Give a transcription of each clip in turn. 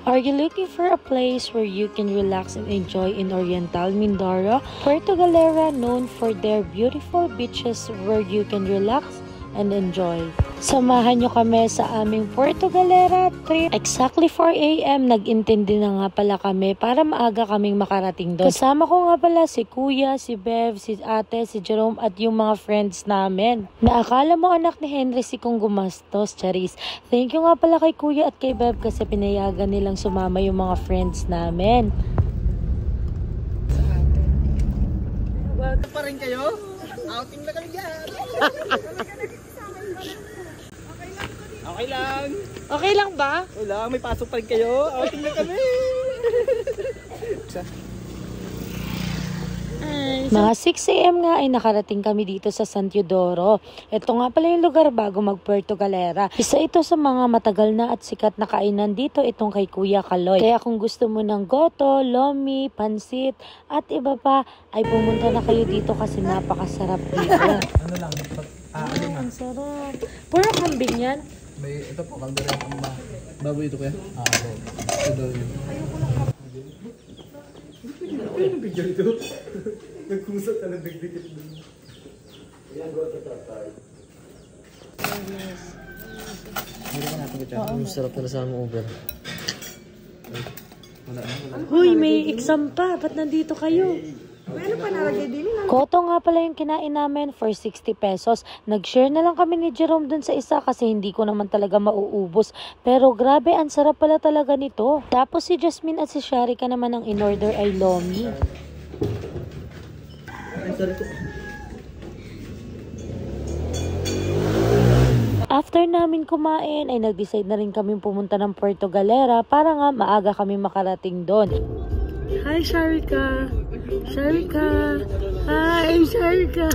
Are you looking for a place where you can relax and enjoy in Oriental Mindoro? Puerto Galera, known for their beautiful beaches where you can relax and enjoy. Samahan nyo kami sa aming Puerto Galera trip. Exactly 4 AM, nag-intindi na nga pala kami para maaga kaming makarating doon. Kasama ko nga pala si Kuya, si Bev, si Ate, si Jerome at yung mga friends namin. Naakala mo anak ni Henry si kung gumastos, Charis. Thank you nga pala kay Kuya at kay Bev kasi pinayagan nilang sumama yung mga friends namin. Welcome pa rin kayo? Outing na kami dyan! Okay lang. Okay lang ba? Okay lang, may pasok pa rin kayo. Outing na kami. Mga 6 AM nga ay nakarating kami dito sa San Teodoro. Ito nga pala yung lugar bago mag Puerto Galera. Isa ito sa mga matagal na at sikat na kainan dito itong kay Kuya Kaloy. Kaya kung gusto mo ng goto, lomi, pansit at iba pa ay pumunta na kayo dito kasi napakasarap dito. Ano lang? Ang sarap. Puro kambing yan. May ito po, kaldera ang baboy ito kaya? Oo. Ito yun. Ano yung bigyan ito? Nagkusat ka ng bigdikit doon. Yan, go to tatay. Hindi ka natin ito. Ang sarap na sa among Uber. Huy, may exam pa. Ba't nandito kayo? Ano pa nalagay din? Koto nga pala yung kinain namin for 60 pesos. Nag-share na lang kami ni Jerome dun sa isa kasi hindi ko naman talaga mauubos. Pero grabe, ang sarap pala talaga nito. Tapos si Jasmine at si Sharika naman ang in-order ay lomi. After namin kumain ay nag-decide na rin kami pumunta ng Puerto Galera para nga maaga kami makarating doon. Hi Sharika! Sharika! Hi Sharika!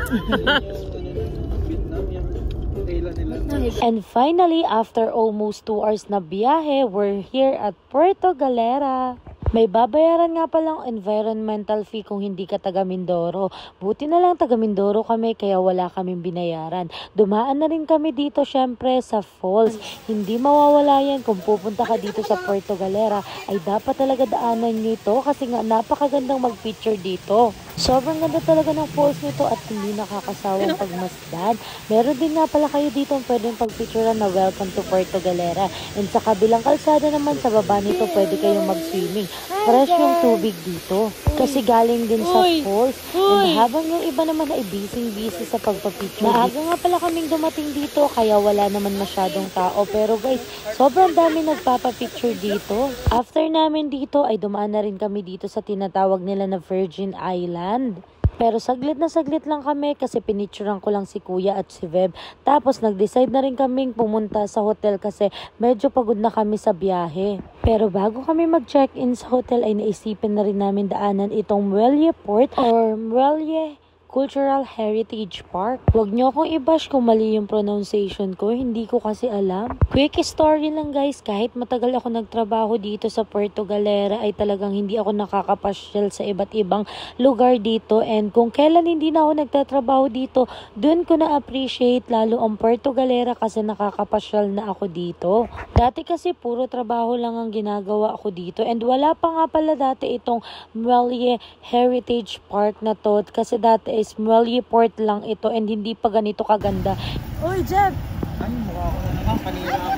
And finally, after almost 2 hours na biyahe, we're here at Puerto Galera. May babayaran nga palang environmental fee kung hindi ka taga Mindoro. Buti na lang taga Mindoro kami kaya wala kaming binayaran. Dumaan na rin kami dito syempre sa falls. Hindi mawawala yan kung pupunta ka dito sa Puerto Galera ay dapat talaga daanan nyo ito kasi nga napakagandang mag-picture dito. Sobrang ganda talaga ng falls nito at hindi nakakasawang pagmasdan. Meron din nga pala kayo dito ang pwedeng pagpicturean na welcome to Puerto Galera. And sa kabilang kalsada naman sa baba nito pwede kayong mag-swimming. Fresh yung tubig dito kasi galing din sa falls. And habang yung iba naman ay busy sa pagpapicture. Maaga nga pala kaming dumating dito kaya wala naman masyadong tao. Pero guys, sobrang dami nagpapapicture dito. After namin dito ay dumaan na rin kami dito sa tinatawag nila na Virgin Island. Pero saglit lang kami kasi pinicturean ko lang si Kuya at si Veb. Tapos nag-decide na rin kaming pumunta sa hotel kasi medyo pagod na kami sa biyahe. Pero bago kami mag-check-in sa hotel ay naisipin na rin namin daanan itong Muelle Port or Muelle Cultural Heritage Park. Huwag nyo akong i-bash kung mali yung pronunciation ko. Hindi ko kasi alam. Quick story lang guys. Kahit matagal ako nagtrabaho dito sa Puerto Galera ay talagang hindi ako nakakapasyal sa iba't ibang lugar dito. And kung kailan hindi na ako nagtatrabaho dito, dun ko na-appreciate lalo ang Puerto Galera kasi nakakapasyal na ako dito. Dati kasi puro trabaho lang ang ginagawa ako dito. And wala pa nga pala dati itong Muelle Heritage Park na to. Kasi dati is Muelle Port lang ito and hindi pa ganito kaganda. Uy, Jeb! Ay, mukha ko na naman. Kanina ako.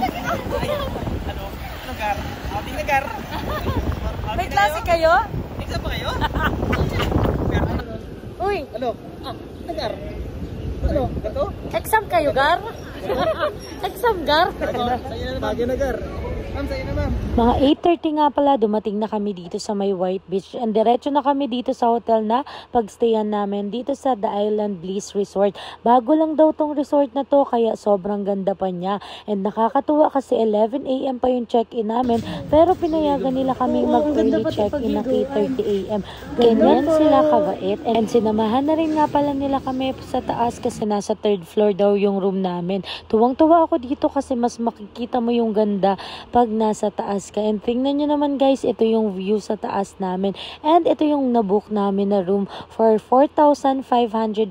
Ano? Lugar? Outing lugar? May klase kayo? Exam pa kayo? Uy! Ano? Lugar? Ano? Ito? Exam kayo, Gar? Exam, Gar? Sa'yo na naman. Bagay na, Gar. Ma'am, sa'yo na, ma'am. Mga 8:30 nga pala, dumating na kami dito sa may White Beach. And diretso na kami dito sa hotel na pagstayan namin dito sa The Island Bliss Resort. Bago lang daw tong resort na to, kaya sobrang ganda pa niya. And nakakatuwa kasi 11 AM pa yung check-in namin. Pero pinayagan nila kami mag-early check-in na 8:30 AM. Ganyan sila kabait. And sinamahan na rin nga pala nila kami sa taas kasi nasa 3rd floor daw yung room namin. Tuwang-tuwa ako dito kasi mas makikita mo yung ganda pag nasa taas ka. And tingnan nyo naman guys, ito yung view sa taas namin. And ito yung nabook namin na room for 4,500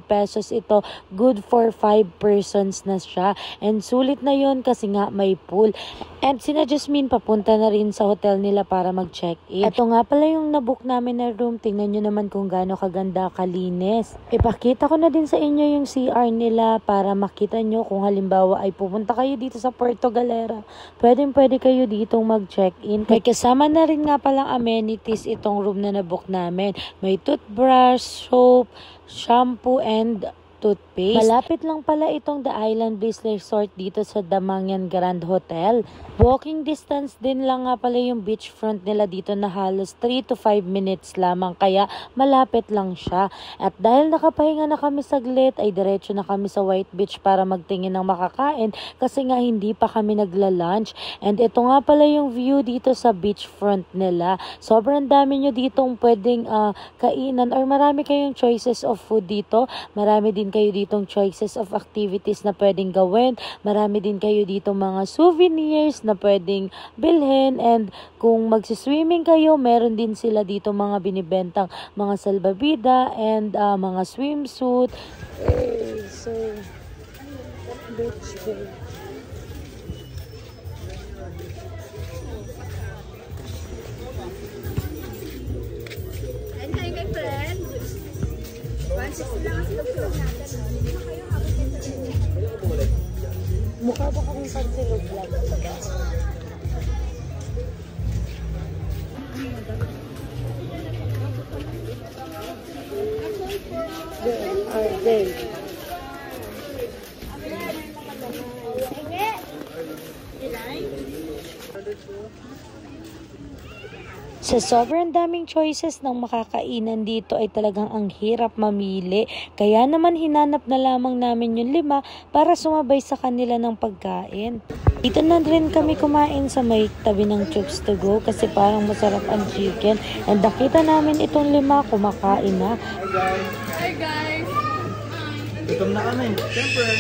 pesos. Ito, good for 5 persons na siya. And sulit na yun kasi nga may pool. And sina Jasmine papunta na rin sa hotel nila para mag-check-in. Ito nga pala yung nabook namin na room. Tingnan nyo naman kung gaano kaganda, kalinis. Ipakita ko na din sa inyo yung CR nila para makita nyo kung halimbawa ay pupunta kayo dito sa Puerto Galera. Pwede kayo ditong mag-check-in. May kasama na rin nga palang amenities itong room na nabook namin. May toothbrush, soap, shampoo, and toothpaste. Malapit lang pala itong The Island Base Resort dito sa Damangan Grand Hotel. Walking distance din lang nga pala yung beachfront nila dito na halos 3 to 5 minutes lamang, kaya malapit lang siya. At dahil nakapahinga na kami saglit ay diretso na kami sa White Beach para magtingin ng makakain kasi nga hindi pa kami nagla-lunch. And ito nga pala yung view dito sa beachfront nila. Sobrang dami nyo ditong pwedeng kainan or marami kayong choices of food dito. Marami din kayo ditong choices of activities na pwedeng gawin. Marami din kayo ditong mga souvenirs na pwedeng bilhin. And kung magsiswimming kayo, meron din sila dito mga binibentang mga salbabida and mga swimsuit. So, beach day. And hi, friend. 160 lang ang tulog natin. Hindi na kayo habang dito. Mukha ba kaming pagsilog lang? Where are they? Sa sobrang daming choices ng makakainan dito ay talagang ang hirap mamili. Kaya naman hinanap na lamang namin yung 5 para sumabay sa kanila ng pagkain. Dito na rin kami kumain sa may tabi ng Chooks to Go kasi parang masarap ang chicken. And nakita namin itong 5 kumakain na. Hi guys! Gutom na kami. Siyempre.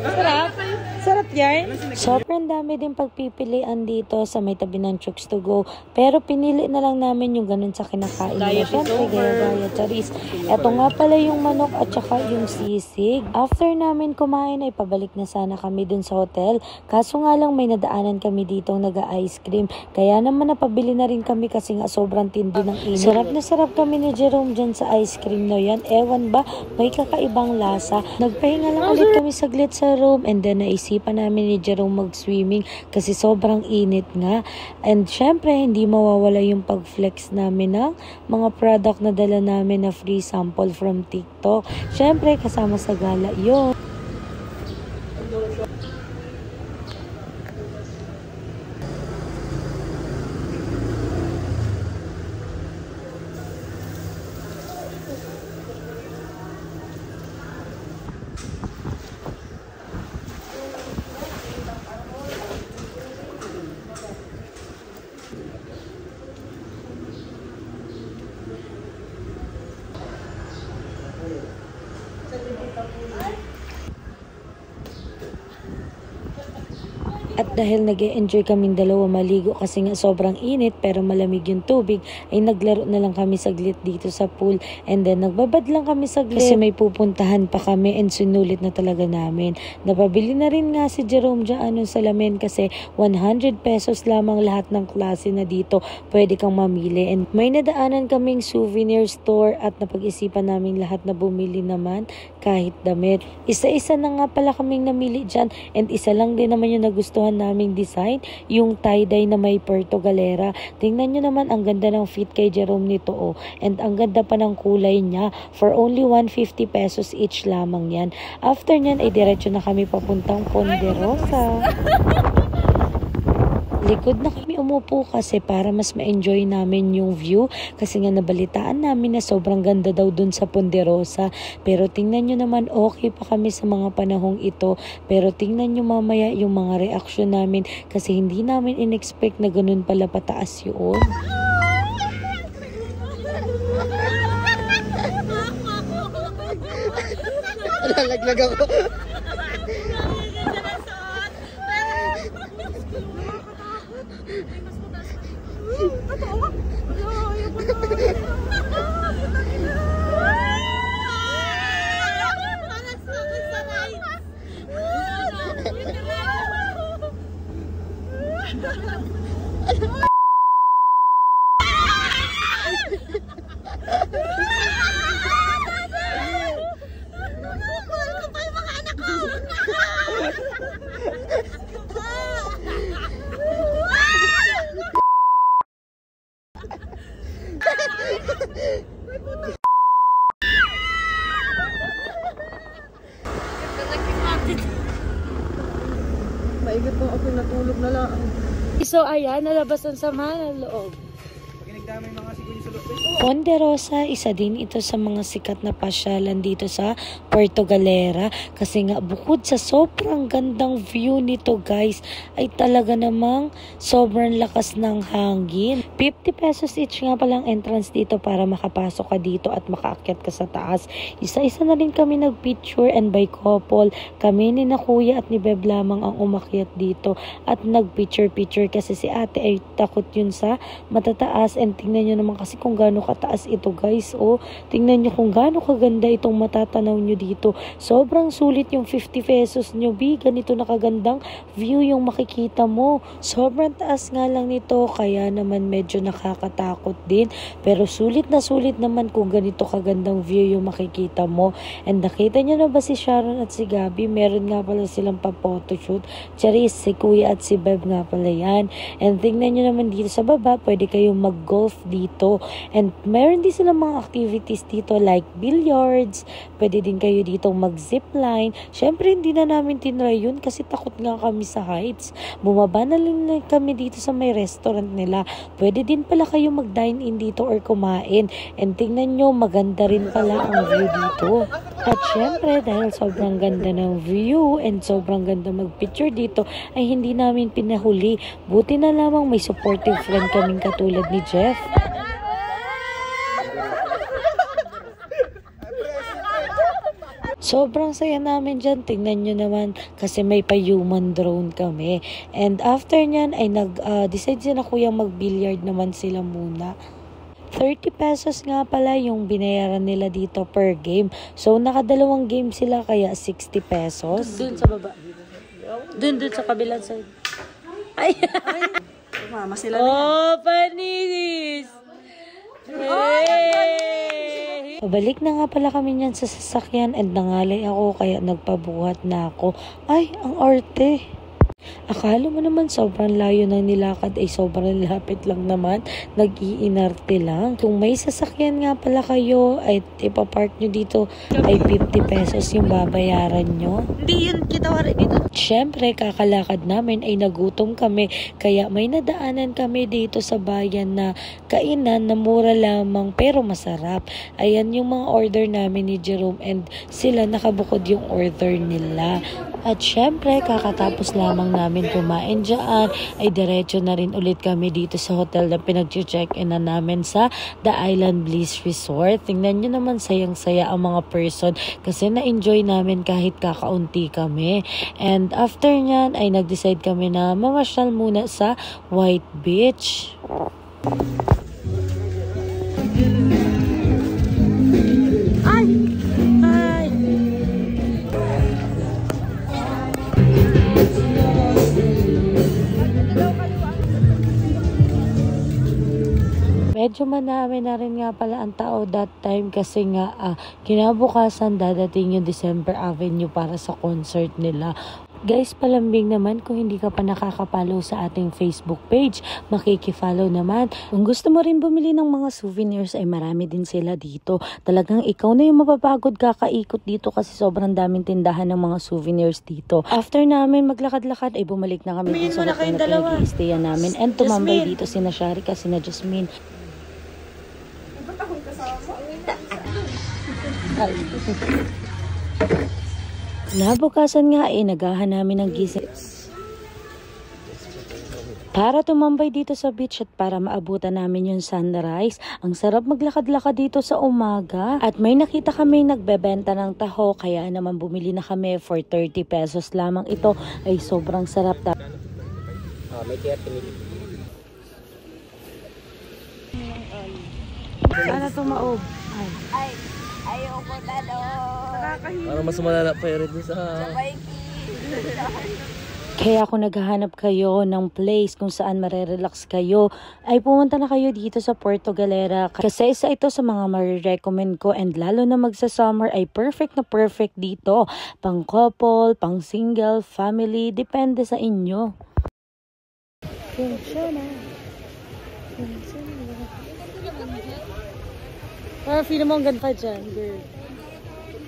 Sarap! Sarap yan! Sobrang dami din pagpipilian dito sa may tabi ng Chooks to Go. Pero pinili na lang namin yung ganun sa kinakain nila. Siyempre, gaya charis. Ito nga pala yung manok at saka yung sisig. After namin kumain ay pabalik na sana kami dun sa hotel. Kaso nga lang may nadaanan kami dito nag-ice cream. Kaya naman napabili na rin kami kasi nga sobrang tindi ng init. Sarap na sarap kami ni Jerome dyan sa ice cream na yan. Ewan ba, may kakaibang lasa. Nagpahinga lang ulit kami saglit sa room and then naisipan namin ni Jerome mag-swimming kasi sobrang init nga. And syempre, hindi mawawala yung pag-flex namin ng mga product na dala namin na free sample from TikTok. Syempre, kasama sa gala yun. At dahil nag-e-enjoy kaming dalawa maligo kasi nga sobrang init pero malamig yung tubig, ay naglaro na lang kami saglit dito sa pool. And then nagbabad lang kami saglit kasi may pupuntahan pa kami and sinulit na talaga namin. Napabili na rin nga si Jerome dyan anong salamin kasi 100 pesos lamang lahat ng klase na dito pwede kang mamili. And may nadaanan kaming souvenir store at napag-isipan namin lahat na bumili naman kahit damit. Isa-isa na nga pala kaming namili dyan and isa lang din naman yung nagustuhan naming design, yung tie-dye na may Puerto Galera. Tingnan nyo naman, ang ganda ng fit kay Jerome nito oh. And ang ganda pa ng kulay niya. For only 150 pesos each lamang yan. After nyan ay diretso na kami papuntang Ponderosa. Likod na kami umupo kasi para mas ma-enjoy namin yung view kasi nga nabalitaan namin na sobrang ganda daw dun sa Ponderosa. Pero tingnan nyo naman, okay pa kami sa mga panahong ito. Pero tingnan nyo mamaya yung mga reaksyon namin kasi hindi namin in-expect na ganun pala pataas yun. Nalaglag ako. ko pa yung mga anak ko! Maigat mo ako natulog na lang. So ayan, nalabasan sa ng loob. Pag mga siguro sa loob. Ponderosa, isa din ito sa mga sikat na pasyalan dito sa Puerto Galera kasi nga bukod sa sobrang gandang view nito guys ay talaga namang sobrang lakas ng hangin. 50 pesos each nga palang entrance dito para makapasok ka dito at makaakyat ka sa taas. Isa-isa na rin kami nagpicture and by couple. Kami ni na kuya at ni Beb lamang ang umakyat dito at nagpicture-picture kasi si ate ay takot yun sa matataas and tingnan nyo naman kasi kung gaano kataas ito guys. Oh, tingnan nyo kung gaano kaganda itong matatanaw nyo dito. Sobrang sulit yung 50 pesos nyo. Ganito nakagandang view yung makikita mo. Sobrang taas nga lang nito kaya naman medyo nakakatakot din. Pero sulit na sulit naman kung ganito kagandang view yung makikita mo. And nakita nyo na ba si Sharon at si Gabby? Meron nga pala silang pa-photoshoot. Charis, si Kuya at si Beb nga pala yan. And tingnan nyo naman dito sa baba, pwede kayong mag-golf dito. And meron din silang mga activities dito like billiards. Pwede din kayo dito mag-zipline. Syempre, hindi na namin tinry yun kasi takot nga kami sa heights. Bumaba na lang kami dito sa may restaurant nila. Pwede din pala kayo mag-dine-in dito or kumain. And tingnan nyo, maganda rin pala ang view dito. At syempre, dahil sobrang ganda ng view and sobrang ganda mag-picture dito, ay hindi namin pinahuli. Buti na lamang may supportive friend kaming katulad ni Jeff. Sobrang saya namin dyan. Tingnan nyo naman kasi may pa-human drone kami. And after nyan ay nag-decide sila kuya mag-billiard naman sila muna. 30 pesos nga pala yung binayaran nila dito per game. So nakadalawang game sila kaya 60 pesos. Dun sa baba. Dun sa kabilang side. Ay! Mama sila oh, panis! Hey! Pabalik na nga pala kami niyan sa sasakyan and nangalay ako kaya nagpabuhat na ako. Ay, ang arte! Akala mo naman sobrang layo ng nilakad ay sobrang lapit lang naman. Nag-iinarte lang. Kung may sasakyan nga pala kayo ay ipapark nyo dito ay 50 pesos yung babayaran nyo. Hindi yun kita wari dito. Siyempre, kakalakad namin ay nagutom kami. Kaya may nadaanan kami dito sa bayan na kainan na mura lamang pero masarap. Ayan yung mga order namin ni Jerome and sila nakabukod yung order nila. At syempre, kakatapos lamang namin kumain dyan, ay diretso na rin ulit kami dito sa hotel na pinag-check-in na namin sa The Island Bliss Resort. Tingnan nyo naman sayang-saya ang mga person kasi na-enjoy namin kahit kakaunti kami. And after nyan, ay nag-decide kami na mamasyal muna sa White Beach. Ay! Ay! Medyo manami na rin nga pala ang tao that time kasi nga kinabukasan dadating yung December Avenue para sa concert nila. Guys, palambing naman kung hindi ka pa nakaka-follow sa ating Facebook page, makiki-follow naman. Kung gusto mo rin bumili ng mga souvenirs ay marami din sila dito. Talagang ikaw na yung mapapagod kakaikot dito kasi sobrang daming tindahan ng mga souvenirs dito. After namin maglakad-lakad ay bumalik na kami dito sa hotel na pinag-i-stayan namin and tumambay dito sina Sharika, sina Jasmine. Nabukasan nga nagahan namin ng gising para tumambay dito sa beach at para maabutan namin yung sunrise. Ang sarap maglakad-lakad dito sa umaga at may nakita kami nagbebenta ng taho kaya naman bumili na kami for 30 pesos lamang. Ito ay sobrang sarap. Sana tumaob. Ay, ayaw ko na doon. Para mas malala pa rin sa... Sabay ki. Kaya kung naghahanap kayo ng place kung saan marerelax kayo, ay pumunta na kayo dito sa Puerto Galera. Kasi isa ito sa mga marirecommend ko, and lalo na magsa-summer ay perfect na perfect dito. Pang couple, pang single, family, depende sa inyo. Para feel mo ang ganda dyan, girl.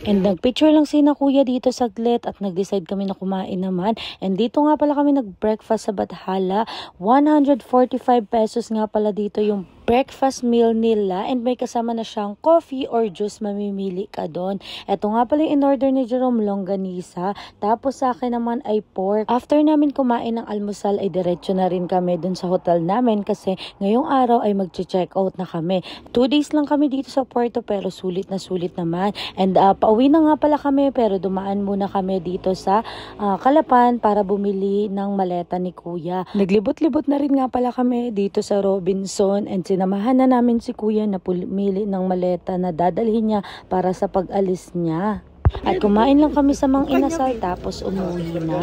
And nagpicture lang sina kuya dito saglit at nag-decide kami na kumain naman. And dito nga pala kami nag-breakfast sa Bathala. 145 pesos nga pala dito yung breakfast meal nila, and may kasama na siyang coffee or juice, mamimili ka doon. Ito nga pala yung in-order ni Jerome, longganisa. Tapos sa akin naman ay pork. After namin kumain ng almusal ay diretso na rin kami doon sa hotel namin kasi ngayong araw ay mag-check out na kami. 2 days lang kami dito sa Puerto pero sulit na sulit naman. And pauwi na nga pala kami pero dumaan muna kami dito sa Calapan para bumili ng maleta ni kuya. Naglibot-libot na rin nga pala kami dito sa Robinson, and sinamahan na namin si kuya na pumili ng maleta na dadalhin niya para sa pag-alis niya. At kumain lang kami sa Mang Inasal tapos umuwi na.